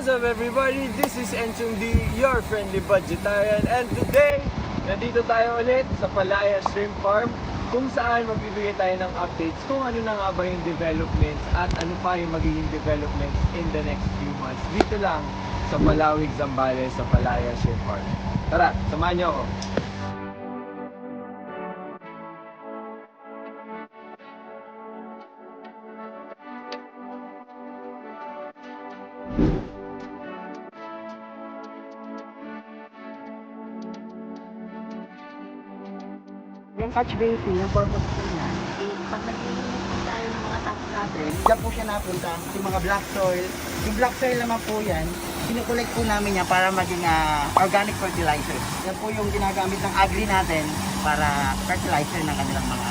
What's up everybody? This is Enchong D, your friendly budgetarian, and today, nandito tayo ulit sa Palaya Shrimp Farm kung saan magbibigay tayo ng updates kung ano na nga ba yung developments at ano pa yung magiging developments in the next few months. Dito lang sa Palawig, Zambales, sa Palaya Shrimp Farm. Tara, samahan niyo ako. Yung catch basin, yung purpose po niya, pag nag-iinit tayo ng mga tank natin, dyan po siya napunta, yung mga black soil. Yung black soil naman po yan, sinukolect po namin yan para maging organic fertilizer. Yan po yung ginagamit ng agri natin para fertilizer ng kanilang mga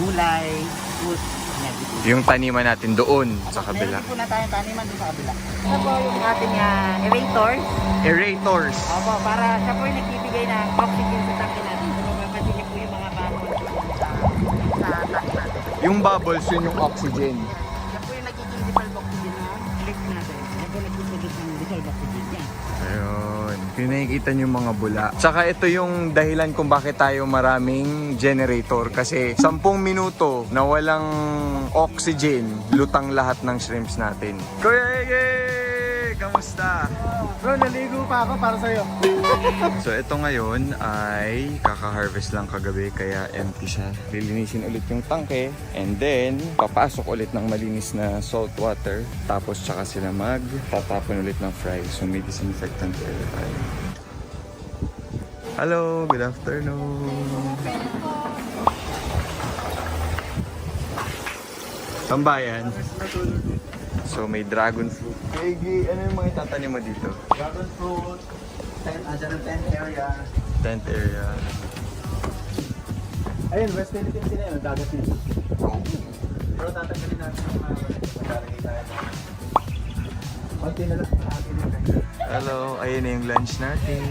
gulay, fruits, and everything. Yung taniman natin doon sa kabila. Meron din po na tayong taniman doon sa kabila. Ito po yung ating aerators. Aerators. Opo, para siya po yung nagbibigay ng oxygen sa tanke natin. So, mapapansin niyo po yung mga bubbles sa tank natin. Yung bubbles, yun yung oxygen. Yan po yung nagiging dissolved oxygen na lift natin. Yan po nagpuproduce ng dissolved oxygen. Yan. Ayun, pinakikita niyo yung mga bula. Tsaka ito yung dahilan kung bakit tayo maraming generator. Kasi 10 minuto na walang oxygen, lutang lahat ng shrimps natin. Kuya Ege! Kamusta? Bro, naligo pa ako para sa'yo. So ito ngayon ay kaka-harvest lang kagabi kaya empty siya. Lilinisin ulit yung tangke and then papasok ulit ng malinis na salt water. Tapos tsaka sila magtatapon ulit ng fry. So may disinfectant area tayo. Hello, good afternoon. Tambayan. So may dragon fruit. Egi, ano yung mga itatanim mo dito? Dragon fruit, andyan ang tent area. Tent area. Ayun, West Philippines sila yun, dagat nila. Oh. Pero tatanggalin natin yung mga maglalagay tayo. Konti na lang. Hello, ayun na yung lunch natin.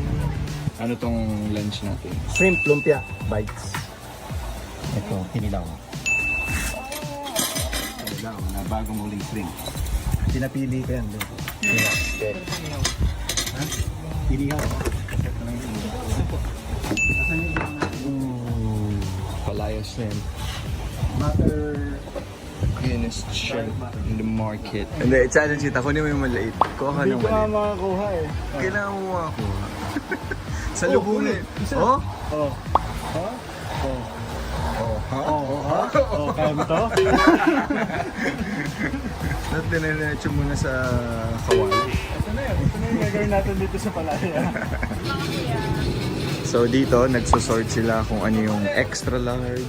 Ano tong lunch natin? Shrimp lumpia bites. Ito, kinilaw. Kinilaw na bagong uling shrimp. Pinapili ko yan. Okay. Ha? Kinilaw. Ito lang yung asan yung Ooh, Palaya shrimp. butter? Guinness shrimp in the market. Hindi, challenge kita. Kunin mo yung maliit. Kuha ka ng maliit. makakuha eh. Kailangan mo makakuha. Sa lubungin. Isa. Oh? Oh. Ha? Oh. Oh, ha? Oh, ha? Oh, kaya mo to? Dapat dinanetso muna sa kawali. Ito na yun. Ito na yung gagawin natin dito sa Palaya. So dito, nagsosort sila kung ano yung extra large,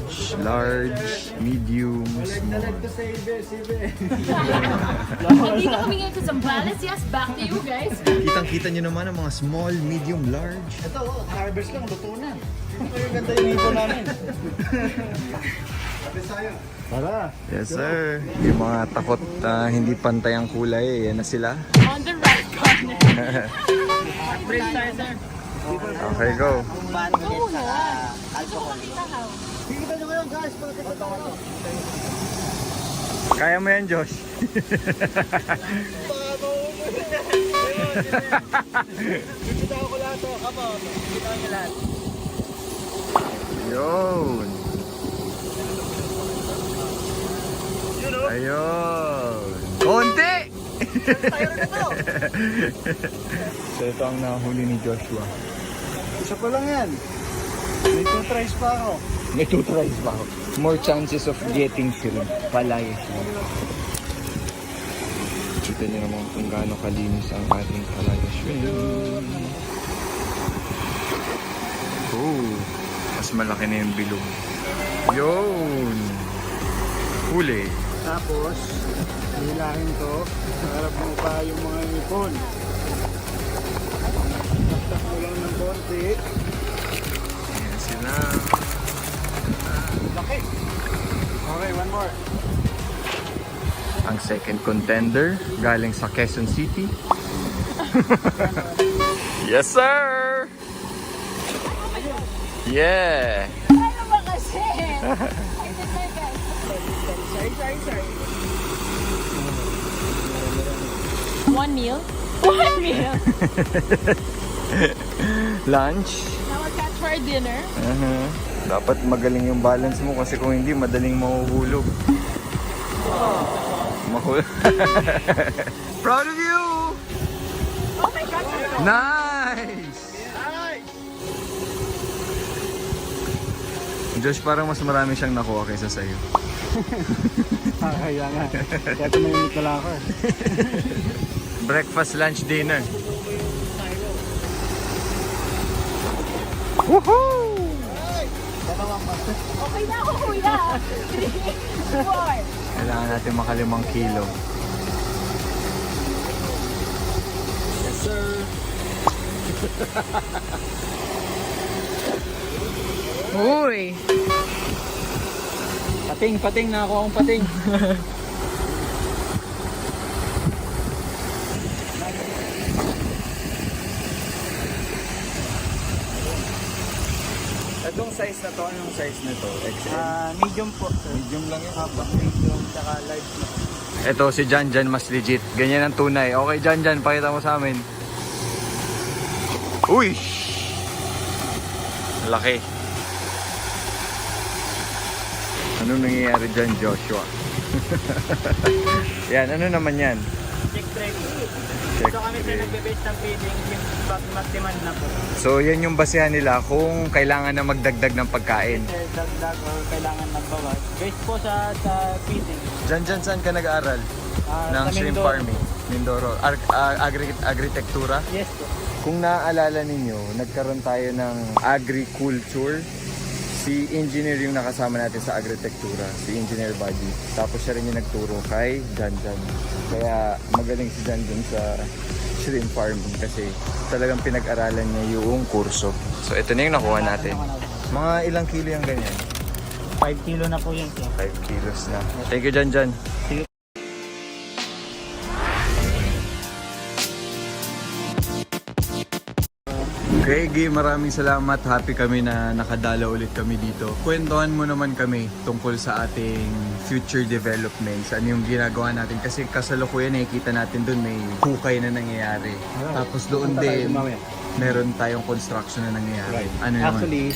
medium, small. sa ibe. Nandito kami ngayon sa Zambales. Yes, back to you guys. Kitang-kita nyo naman ang mga small, medium, large. Ito, harvest lang, luto na. Ito yung ganda yung ito namin. Tara. Yes sir. Yung mga takot na hindi pantay ang kulay, yan na sila. On the right corner. Break tayo, sir. Okay, go. Kung banigit sa alcohol. Kita nyo ngayon, guys. Pagkakita ko. Kaya mo yan, Josh. Kita ko lahat to. Kamo, kita nyo lahat. Yun. Ayun. Konti! Tayo na to. So ito ang nahuli ni Joshua. Isa pa lang yan. May 2 tries pa ako. May 2 tries pa ako. More chances of getting shrimp. Palaya shrimp. Kita niyo naman kung gaano kalinis ang ating palaya shrimp. Oh, mas malaki na yung bilog. Yun! Huli. Tapos, hilahin to. Harap mo pa yung mga ipon. Taktak mo lang ng konti. Ayan sila. Laki. Okay, one more. Ang second contender galing sa Quezon City. Yes sir! Yeah! Ano ba kasi? Sorry. 1 meal. One meal. Lunch. Now we're catch for our dinner. Dapat magaling yung balance mo kasi kung hindi, madaling mahuhulog. Mahulog. Proud of you! Oh my God. Nice! Josh, parang mas marami siyang nakuha kaysa sa'yo. Kaya nga. Kaya tumimik na lang ako. Breakfast, lunch, dinner. Woohoo! Okay na ako, kuya. 3, 4. Kailangan natin maka5 kilo. Yes, sir. Uy! Pating na ako akong pating. Itong size na to, anong size nito? XL? Medium po. Medium lang yun. Medium, tsaka large na. Ito, si Janjan mas legit. Ganyan ang tunay. Okay, Janjan, pakita mo sa amin. Uy! Laki. Anong nangyayari dyan, Joshua? Yan, ano naman yan? Check trade. Check So kami trade. sa nagbe-base ng feeding, mas demand na po. So, yan yung basehan nila kung kailangan na magdagdag ng pagkain. Dagdag or kailangan magbawas. Based po sa feeding. Janjan, saan ka nag-aaral? Ng Sa shrimp Mindoro. farming? Mindoro. Agritektura? Yes po. Kung naaalala ninyo, nagkaroon tayo ng agriculture. Si engineer yung nakasama natin sa agritektura, si Engineer Buddy. Tapos siya rin yung nagturo kay Janjan. Kaya magaling si Janjan sa shrimp farming kasi talagang pinag-aralan niya yung kurso. So ito na yung nakuha natin. Mga ilang kilo yung ganyan? 5 kilo na po yan. 5 kilos na. Thank you, Janjan. Okay, Gi, maraming salamat. Happy kami na nakadala ulit kami dito. Kwentuhan mo naman kami tungkol sa ating future developments. Ano yung ginagawa natin? Kasi kasalukuyan nakikita natin doon may hukay na nangyayari. Tapos doon din, meron tayong construction na nangyayari. Ano naman? Actually,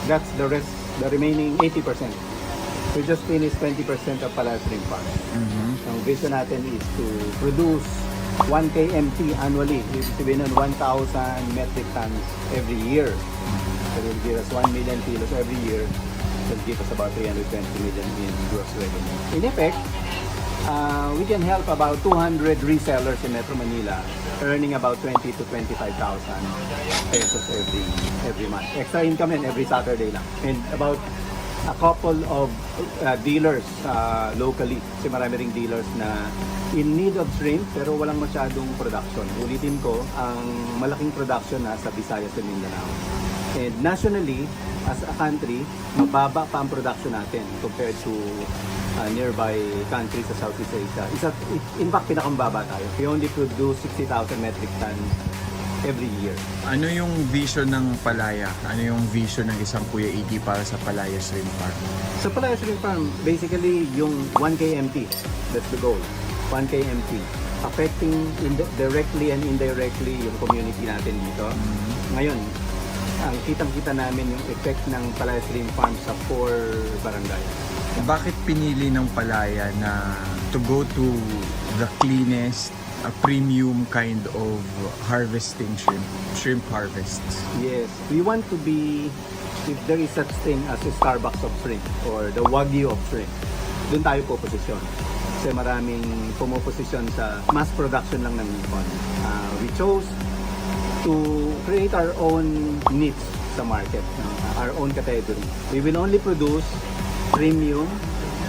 that's the remaining 80%. We just finished 20% of Palace Shrimp Farm. Ang vision natin is to produce 1 KMT annually. Ibig sabihin nun, 1,000 metric tons every year. So it will give us 1 million kilos every year. It will give us about 320 million in gross revenue. In effect, we can help about 200 resellers in Metro Manila earning about 20 to 25,000 pesos every month. Extra income and every Saturday lang. And about a couple of dealers locally. Kasi marami ring dealers na in need of shrimp pero walang masyadong production. Ulitin ko, ang malaking production nasa Visayas and Mindanao. And nationally, as a country, mababa pa ang production natin compared to nearby countries sa Southeast Asia. In fact, pinakamababa tayo. We only produce 60,000 metric tons every year. Ano yung vision ng Palaya? Ano yung vision ng isang Kuya Iggy para sa Palaya Shrimp Farm? Sa Palaya Shrimp Farm, basically yung 1 KMT, that's the goal. 1 KMT. Affecting directly and indirectly yung community natin dito. Ngayon, ang kitang-kita namin yung effect ng Palaya Shrimp Farm sa 4 barangay. Bakit pinili ng Palaya na to go to the cleanest, a premium kind of harvesting shrimp harvests? Yes, we want to be, if there is such thing as a Starbucks of shrimp or the Wagyu of shrimp, doon tayo po posisyon. Kasi maraming pumuposisyon sa mass production lang ng Nippon. We chose to create our own niche sa market, our own category. We will only produce premium,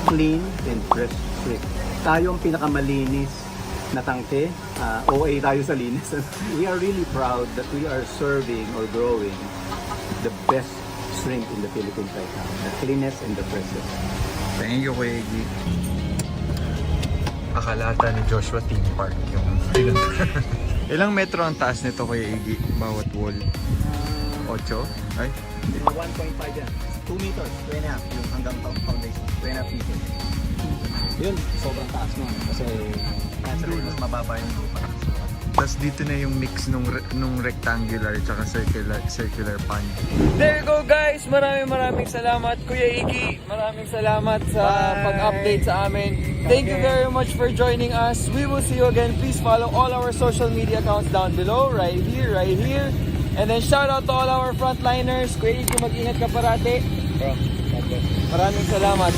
clean, and fresh shrimp. Tayo ang pinakamalinis na tangke, OA tayo sa linis. We are really proud that we are serving or growing the best shrimp in the Philippines right now. The cleanest and the freshest. Thank you, Kuya Iggy. Akalata ni Joshua Theme Park yung Ilang metro ang taas nito, Kuya Iggy? Bawat wall? 8? Ay? 1.5 yan. 2 meters, 2.5 yung hanggang foundation. 2.5 meters. Yun, sobrang taas nun. Kasi naturally mas mababa yung lupa. Tapos dito na yung mix nung rectangular tsaka circular pan. There you go guys! Maraming salamat Kuya Iggy. Maraming salamat sa pag-update sa amin. Thank you very much for joining us. We will see you again. Please follow all our social media accounts down below. Right here. And then shout out to all our frontliners. Kuya Iggy, mag-ingat ka parati. Maraming salamat.